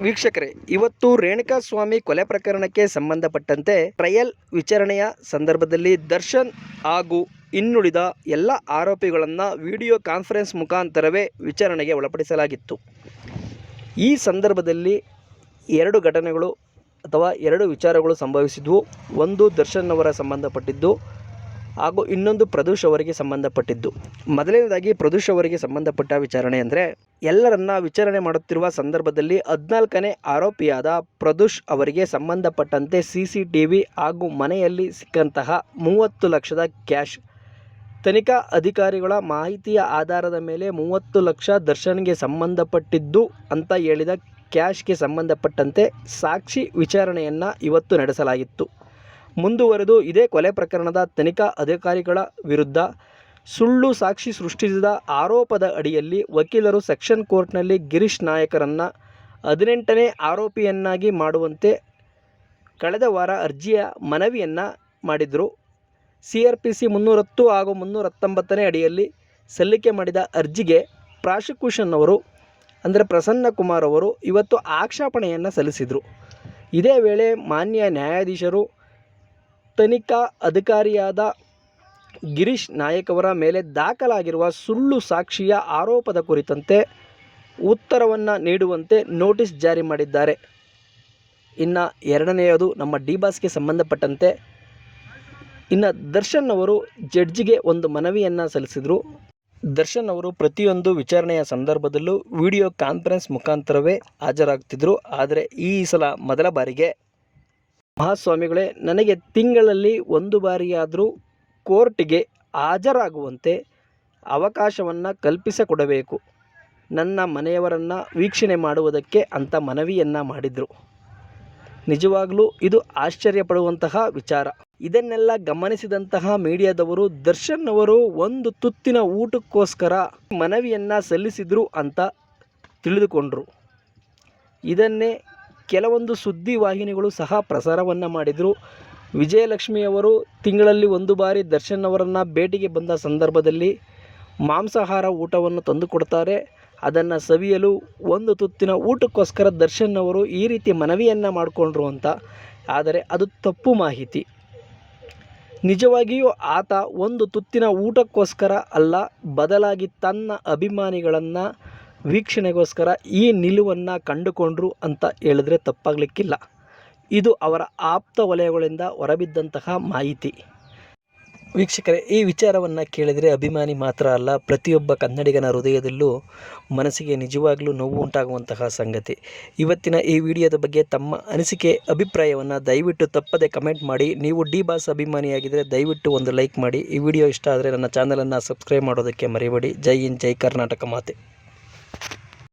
ವೀಕ್ಷಕರೇ, ಇವತ್ತು ರೇಣುಕಾಸ್ವಾಮಿ ಕೊಲೆ ಪ್ರಕರಣಕ್ಕೆ ಸಂಬಂಧಪಟ್ಟಂತೆ ಟ್ರಯಲ್ ವಿಚಾರಣೆಯ ಸಂದರ್ಭದಲ್ಲಿ ದರ್ಶನ್ ಹಾಗೂ ಇನ್ನುಳಿದ ಎಲ್ಲ ಆರೋಪಿಗಳನ್ನು ವಿಡಿಯೋ ಕಾನ್ಫರೆನ್ಸ್ ಮುಖಾಂತರವೇ ವಿಚಾರಣೆಗೆ ಒಳಪಡಿಸಲಾಗಿತ್ತು. ಈ ಸಂದರ್ಭದಲ್ಲಿ ಎರಡು ಘಟನೆಗಳು ಅಥವಾ ಎರಡು ವಿಚಾರಗಳು ಸಂಭವಿಸಿದ್ವು. ಒಂದು ದರ್ಶನ್ ಅವರ ಸಂಬಂಧಪಟ್ಟಿದ್ದು ಹಾಗೂ ಇನ್ನೊಂದು ಪ್ರದೋಷ್ ಅವರಿಗೆ ಸಂಬಂಧಪಟ್ಟಿದ್ದು. ಮೊದಲನೇದಾಗಿ ಪ್ರದೋಷ್ ಅವರಿಗೆ ಸಂಬಂಧಪಟ್ಟ ವಿಚಾರಣೆ ಅಂದರೆ, ಎಲ್ಲರನ್ನ ವಿಚಾರಣೆ ಮಾಡುತ್ತಿರುವ ಸಂದರ್ಭದಲ್ಲಿ 14ನೇ ಆರೋಪಿಯಾದ ಪ್ರದೋಷ್ ಅವರಿಗೆ ಸಂಬಂಧಪಟ್ಟಂತೆ CCTV ಹಾಗೂ ಮನೆಯಲ್ಲಿ ಸಿಕ್ಕಂತಹ 30 ಲಕ್ಷದ ಕ್ಯಾಶ್, ತನಿಖಾ ಅಧಿಕಾರಿಗಳ ಮಾಹಿತಿಯ ಆಧಾರದ ಮೇಲೆ 30 ಲಕ್ಷ ದರ್ಶನ್ಗೆ ಸಂಬಂಧಪಟ್ಟಿದ್ದು ಅಂತ ಹೇಳಿದ ಕ್ಯಾಶ್ಗೆ ಸಂಬಂಧಪಟ್ಟಂತೆ ಸಾಕ್ಷಿ ವಿಚಾರಣೆಯನ್ನು ಇವತ್ತು ನಡೆಸಲಾಗಿತ್ತು. ಮುಂದುವರೆದು ಇದೇ ಕೊಲೆ ಪ್ರಕರಣದ ತನಿಖಾ ಅಧಿಕಾರಿಗಳ ವಿರುದ್ಧ ಸುಳ್ಳು ಸಾಕ್ಷಿ ಸೃಷ್ಟಿಸಿದ ಆರೋಪದ ಅಡಿಯಲ್ಲಿ ವಕೀಲರು ಸೆಷನ್ ಕೋರ್ಟ್ನಲ್ಲಿ ಗಿರೀಶ್ ನಾಯಕರನ್ನು 18ನೇ ಆರೋಪಿಯನ್ನಾಗಿ ಮಾಡುವಂತೆ ಕಳೆದ ವಾರ ಅರ್ಜಿಯ ಮನವಿಯನ್ನು ಮಾಡಿದರು. CRPC 310 ಹಾಗೂ 319ನೇ ಅಡಿಯಲ್ಲಿ ಸಲ್ಲಿಕೆ ಮಾಡಿದ ಅರ್ಜಿಗೆ ಪ್ರಾಸಿಕ್ಯೂಷನ್ ಅವರು ಅಂದರೆ ಪ್ರಸನ್ನ ಕುಮಾರ್ ಅವರು ಇವತ್ತು ಆಕ್ಷೇಪಣೆಯನ್ನು ಸಲ್ಲಿಸಿದರು. ಇದೇ ವೇಳೆ ಮಾನ್ಯ ನ್ಯಾಯಾಧೀಶರು ತನಿಖಾ ಅಧಿಕಾರಿಯಾದ ಗಿರೀಶ್ ನಾಯಕ್ ಅವರ ಮೇಲೆ ದಾಖಲಾಗಿರುವ ಸುಳ್ಳು ಸಾಕ್ಷಿಯ ಆರೋಪದ ಕುರಿತಂತೆ ಉತ್ತರವನ್ನು ನೀಡುವಂತೆ ನೋಟಿಸ್ ಜಾರಿ ಮಾಡಿದ್ದಾರೆ. ಇನ್ನು ಎರಡನೆಯದು ನಮ್ಮ ಡಿ-ಬಾಸ್ಗೆ ಸಂಬಂಧಪಟ್ಟಂತೆ ಇನ್ನು ದರ್ಶನ್ ಅವರು ಜಡ್ಜಿಗೆ ಒಂದು ಮನವಿಯನ್ನು ಸಲ್ಲಿಸಿದರು. ದರ್ಶನ್ ಅವರು ಪ್ರತಿಯೊಂದು ವಿಚಾರಣೆಯ ಸಂದರ್ಭದಲ್ಲೂ ವಿಡಿಯೋ ಕಾನ್ಫರೆನ್ಸ್ ಮುಖಾಂತರವೇ ಹಾಜರಾಗ್ತಿದ್ರು. ಆದರೆ ಈ ಸಲ ಮೊದಲ ಬಾರಿಗೆ ಮಹಾಸ್ವಾಮಿಗಳೇ, ನನಗೆ ತಿಂಗಳಲ್ಲಿ ಒಂದು ಬಾರಿಯಾದರೂ ಕೋರ್ಟಿಗೆ ಹಾಜರಾಗುವಂತೆ ಅವಕಾಶವನ್ನು ಕಲ್ಪಿಸಿಕೊಡಬೇಕು, ನನ್ನ ಮನೆಯವರನ್ನು ವೀಕ್ಷಣೆ ಮಾಡುವುದಕ್ಕೆ ಅಂತ ಮನವಿಯನ್ನು ಮಾಡಿದರು. ನಿಜವಾಗಲೂ ಇದು ಆಶ್ಚರ್ಯಪಡುವಂತಹ ವಿಚಾರ. ಇದನ್ನೆಲ್ಲ ಗಮನಿಸಿದಂತಹ ಮೀಡಿಯಾದವರು ದರ್ಶನ್ ಅವರು ಒಂದು ತುತ್ತಿನ ಊಟಕ್ಕೋಸ್ಕರ ಮನವಿಯನ್ನು ಸಲ್ಲಿಸಿದರು ಅಂತ ತಿಳಿದುಕೊಂಡರು. ಇದನ್ನೇ ಕೆಲವೊಂದು ಸುದ್ದಿ ವಾಹಿನಿಗಳು ಸಹ ಪ್ರಸಾರವನ್ನು ಮಾಡಿದರು. ವಿಜಯಲಕ್ಷ್ಮಿಯವರು ತಿಂಗಳಲ್ಲಿ ಒಂದು ಬಾರಿ ದರ್ಶನ್ ಅವರನ್ನು ಭೇಟಿಗೆ ಬಂದ ಸಂದರ್ಭದಲ್ಲಿ ಮಾಂಸಾಹಾರ ಊಟವನ್ನು ತಂದುಕೊಡ್ತಾರೆ. ಅದನ್ನು ಸವಿಯಲು ಒಂದು ತುತ್ತಿನ ಊಟಕ್ಕೋಸ್ಕರ ದರ್ಶನ್ ಅವರು ಈ ರೀತಿ ಮನವಿಯನ್ನು ಮಾಡಿಕೊಂಡ್ರು ಅಂತ. ಆದರೆ ಅದು ತಪ್ಪು ಮಾಹಿತಿ. ನಿಜವಾಗಿಯೂ ಆತ ಒಂದು ತುತ್ತಿನ ಊಟಕ್ಕೋಸ್ಕರ ಅಲ್ಲ, ಬದಲಾಗಿ ತನ್ನ ಅಭಿಮಾನಿಗಳನ್ನು ವೀಕ್ಷಣೆಗೋಸ್ಕರ ಈ ನಿಲುವನ್ನು ಕಂಡುಕೊಂಡ್ರು ಅಂತ ಹೇಳಿದ್ರೆ ತಪ್ಪಾಗಲಿಕ್ಕಿಲ್ಲ. ಇದು ಅವರ ಆಪ್ತ ವಲಯಗಳಿಂದ ಹೊರಬಿದ್ದಂತಹ ಮಾಹಿತಿ. ವೀಕ್ಷಕರೇ, ಈ ವಿಚಾರವನ್ನು ಕೇಳಿದರೆ ಅಭಿಮಾನಿ ಮಾತ್ರ ಅಲ್ಲ, ಪ್ರತಿಯೊಬ್ಬ ಕನ್ನಡಿಗನ ಹೃದಯದಲ್ಲೂ ಮನಸ್ಸಿಗೆ ನಿಜವಾಗಲೂ ನೋವು ಉಂಟಾಗುವಂತಹ ಸಂಗತಿ. ಇವತ್ತಿನ ಈ ವಿಡಿಯೋದ ಬಗ್ಗೆ ತಮ್ಮ ಅನಿಸಿಕೆ ಅಭಿಪ್ರಾಯವನ್ನು ದಯವಿಟ್ಟು ತಪ್ಪದೆ ಕಮೆಂಟ್ ಮಾಡಿ. ನೀವು ಡಿ-ಬಾಸ್ ಅಭಿಮಾನಿಯಾಗಿದ್ದರೆ ದಯವಿಟ್ಟು ಒಂದು ಲೈಕ್ ಮಾಡಿ. ಈ ವಿಡಿಯೋ ಇಷ್ಟ ಆದರೆ ನನ್ನ ಚಾನಲನ್ನು ಸಬ್ಸ್ಕ್ರೈಬ್ ಮಾಡೋದಕ್ಕೆ ಮರಿಬೇಡಿ. ಜೈ ಹಿಂದ್, ಜೈ ಕರ್ನಾಟಕ ಮಾತೆ.